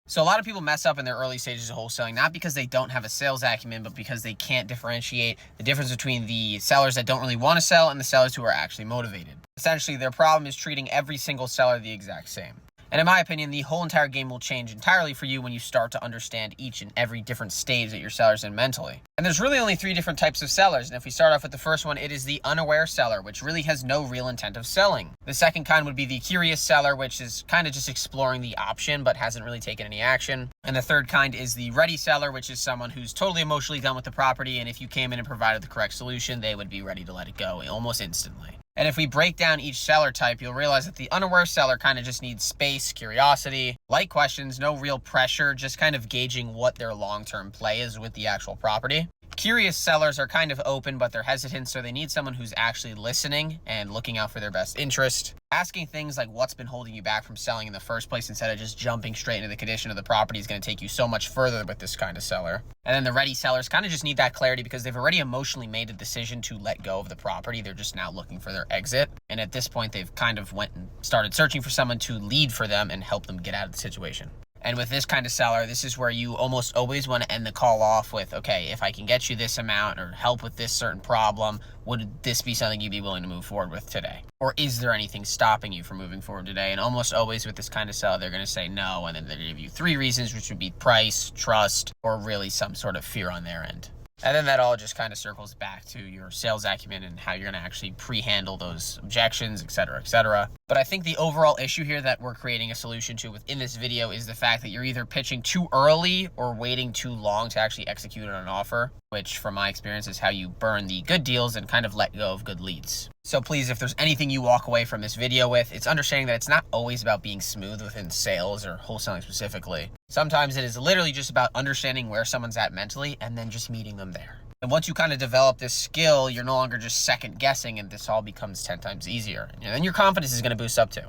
So a lot of people mess up in their early stages of wholesaling, not because they don't have a sales acumen, but because they can't differentiate the difference between the sellers that don't really want to sell and the sellers who are actually motivated. Essentially, their problem is treating every single seller the exact same. And in my opinion, the whole entire game will change entirely for you when you start to understand each and every different stage that your seller's in mentally. And there's really only 3 different types of sellers. And if we start off with the first one, it is the unaware seller, which really has no real intent of selling. The second kind would be the curious seller, which is kind of just exploring the option, but hasn't really taken any action. And the third kind is the ready seller, which is someone who's totally emotionally done with the property. And if you came in and provided the correct solution, they would be ready to let it go almost instantly. And if we break down each seller type, you'll realize that the unaware seller kind of just needs space, curiosity, light questions, no real pressure, just kind of gauging what their long-term play is with the actual property. Curious sellers are kind of open, but they're hesitant, so they need someone who's actually listening and looking out for their best interest. Asking things like what's been holding you back from selling in the first place instead of just jumping straight into the condition of the property is going to take you so much further with this kind of seller. And then the ready sellers kind of just need that clarity because they've already emotionally made a decision to let go of the property. They're just now looking for their exit. And at this point, they've kind of went and started searching for someone to lead for them and help them get out of the situation. And with this kind of seller, this is where you almost always want to end the call off with, okay, if I can get you this amount or help with this certain problem, would this be something you'd be willing to move forward with today? Or is there anything stopping you from moving forward today? And almost always with this kind of seller, they're going to say no. And then they give you 3 reasons, which would be price, trust, or really some sort of fear on their end. And then that all just kind of circles back to your sales acumen and how you're going to actually pre-handle those objections, et cetera, et cetera. But I think the overall issue here that we're creating a solution to within this video is the fact that you're either pitching too early or waiting too long to actually execute on an offer, which from my experience is how you burn the good deals and kind of let go of good leads. So please, if there's anything you walk away from this video with, it's understanding that it's not always about being smooth within sales or wholesaling specifically. Sometimes it is literally just about understanding where someone's at mentally and then just meeting them there. And once you kind of develop this skill, you're no longer just second guessing and this all becomes 10 times easier. And then your confidence is going to boost up too.